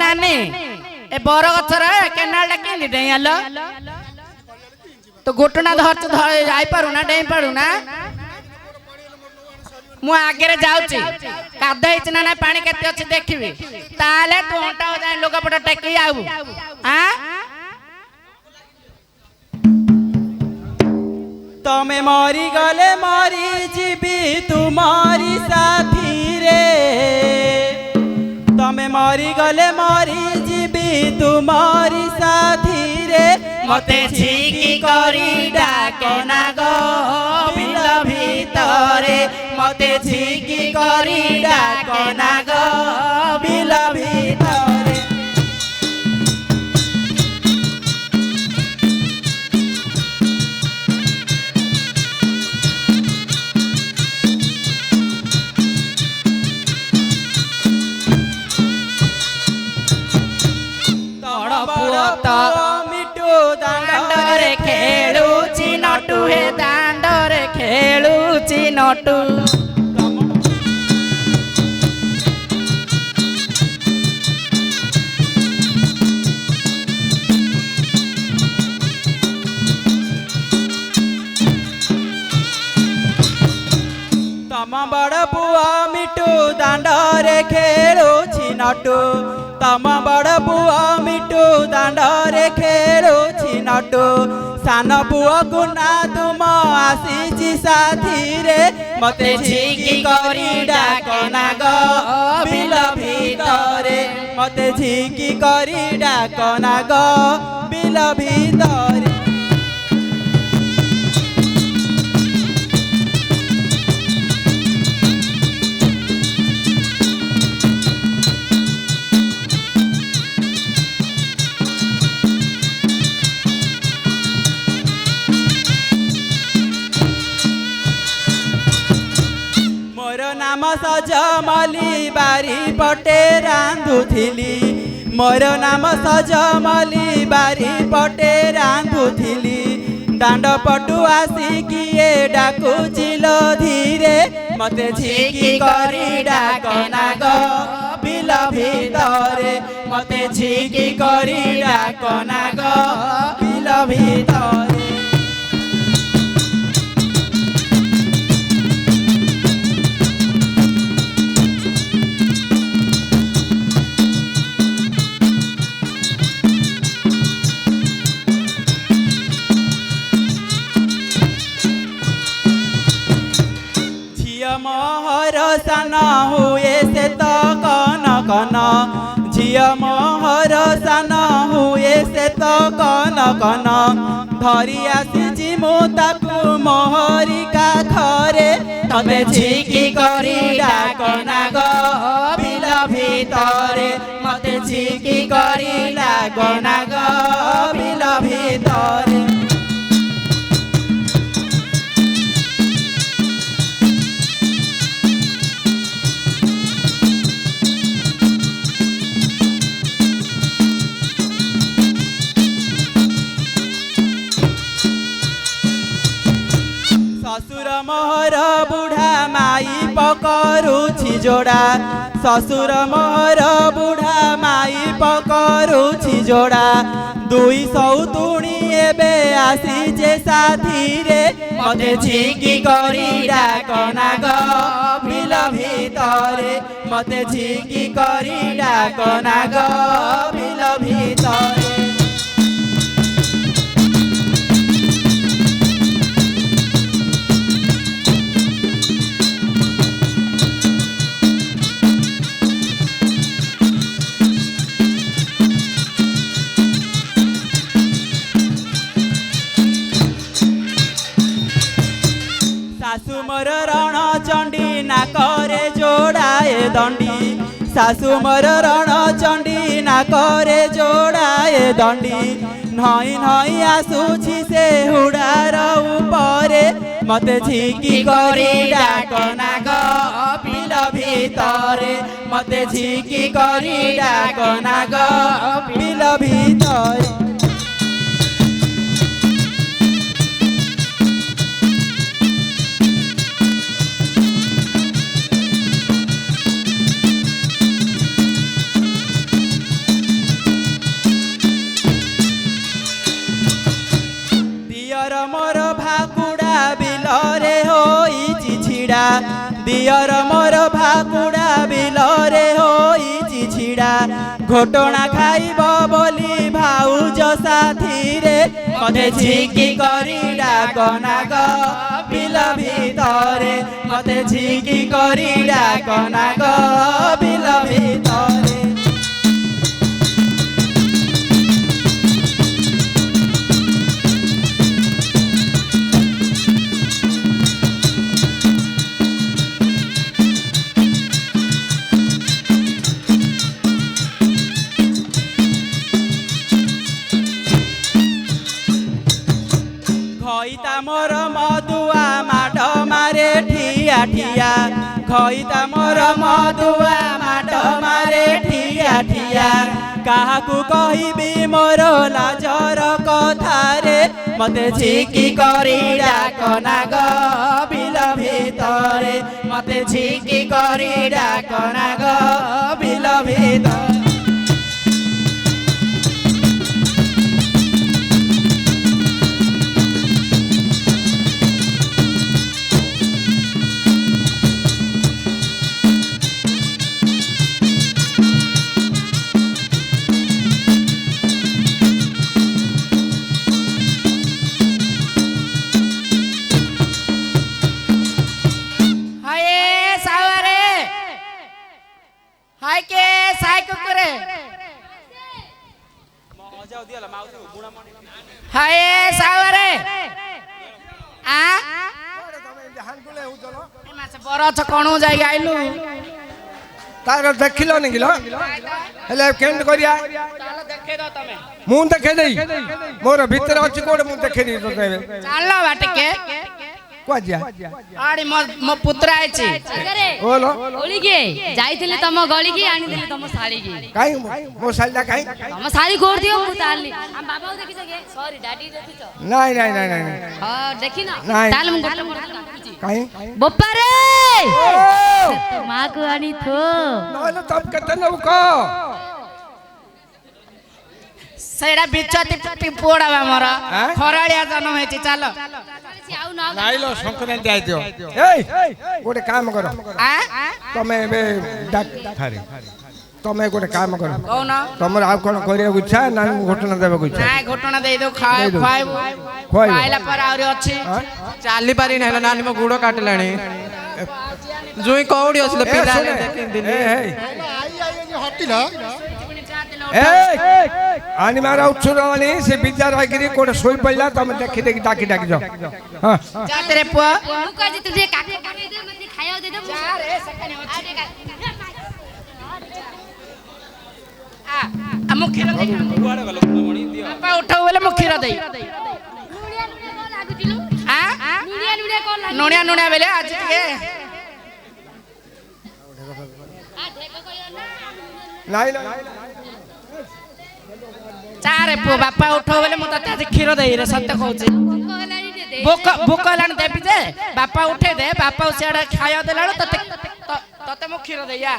नानी ए बर गछर केनाल केंदी डेयालो तो घुटना धरच जाई पारु ना डेई पारु ना मु आगे जाऊची गाधई ना पानी केते अछि देखिबी ताले तू अंटा जाय लोकपट टेकी आउ हां तमे मरी गले मरी जीवी तुम्हारी साथी रे तमे मरी गले मरी जीवी तुम्हारी साथी रे मते छिकी करी डाके ना गो बिल भीतरे मते छिकी करी डाके ना गो बिल भीतरे दांडरे खेलुची नटू हे दांडरे खेलुची नटू तम बड़ पुआ मिटू दांडरे खेलुची नटू तम बड़ पुआ मिटू दांडरे खेलुची नटू सान पुआ गुना तुम आसीची साथी रे मते झिकी करी डाकना गो बिल भीतरे मते झिकी करी डाकना गो बिल भीतरे नाम सजमली बारी पटे रांधुथिली मोर नाम सजमली बारी पटे रांधुथिली दांड पटु आसिकी डाकुचिल धीरे मते झिकी करी डाकना गो बिल भीतरे मते झिकी करी डाकना गो बिल भीतरे मोहर सान हुए से तो कन कन झिया मोहर सान हुए से तो कन कन धरी आसी मु ताकू मोहरी का खरे तमे झिकी करी डाकना गो बिल भीतरे मते झिकी करी डाकना गो बिल भीतरे ससुर मोहर बुढ़ा माई पकरुछि जोड़ा ससुर मोहर बुढ़ा माई पकरुछि जोड़ा 200 तुणी एबे आसी जे साथी रे मते झिकी करी डाकना गो बिल भीतरे मते झिकी करी डाकना गो बिल भीतरे सासु मोर रण चंडी नाकरे जोड़ाए दंडी सासु मोर रण चंडी नाकरे जोड़ाए दंडी नई नई आसुछि से हुड़ार उपरे मते झिकी करी डाकना गो बिल भीतरे मते झिकी करी डाकना गो बिल भीतरे दियर मोर भाकुड़ा बिलरे होइछि छिड़ा घोटना खाइब बोली भाउज साथी रे मते झिकी करी डाकना ग बिल भितरे मते झिकी करी डाकना ग बिल भितरे खइता मोर मधुआ माड मारे ठिया ठिया खइता मोर मधुआ माड मारे ठिया ठिया काहाकू कहिबी मोर लाजर कथा रे मते झिकी करी डाकना ग बिल भितरे मते झिकी करी डाकना ग बिल भितरे हाय के साय कुकुरे हाय सावरे आ मासे बरा छ कोणो जाई आइलु तार देखिलो नि गिलो हेले केन करिया चलो देखे दो तमे मु देखे देई मोर भीतर अछि कोड मु देखे दी तो चलो बाटके कोजिया आड़ी मो पुत्र आइछि ओलो ओली के जाइथिले तम गली की आनी दिले तम साली की काई मो सालदा काई तम साली कोर दियो मु ताली हम बाबा देखि सके सॉरी डैडी देखि छ नहीं नहीं नहीं नहीं हां देखि ना नहीं। ताल मु गोटे मोर काई बप्पा रे मां को आनी थो नहले तब केते नउको सेडा बिचती पोड़ावा मोर खराळिया जन्म हेछि चलो आउ ना नाइलो संक्रांति जाय दियो ए गोटे काम करो आ तमे बे डाक थारे तमे गोटे काम करो कौन तमर आ कोन करिया इच्छा ना घटना देबे इच्छा नाय घटना दे दो खाय खाय खाइला पर आउरी अछि चाली पारी नहला नानी मो गुडो काटलाणी जुई कौडी असले पिला देखिन दिन आनी मारा उछुरानी से बिजार आगिरी कोड सोई पइला तमे देखि देखि डाकी डाकी जाओ हां जा तेरे पुआ मु कह जे तुझे काके काके दे मत खाया दे दे जा रे सकने अछि आ मुखिरा दे पापा उठाओ बोले मुखिरा दे नुडिया नुडिया को लागुतिलु आ नुडिया नुडिया को लागु नोनिया नोनिया बेले आज के आ ढेक करियो ना नाही नाही चारे पु बापा उठाओ बोले मु तते आज खीर देई रे सत्य कहूची कोलानी दे दे भूख लान देबी जे बापा उठे दे बापा उसेडा खाया देलालो तते तते मु खीर देया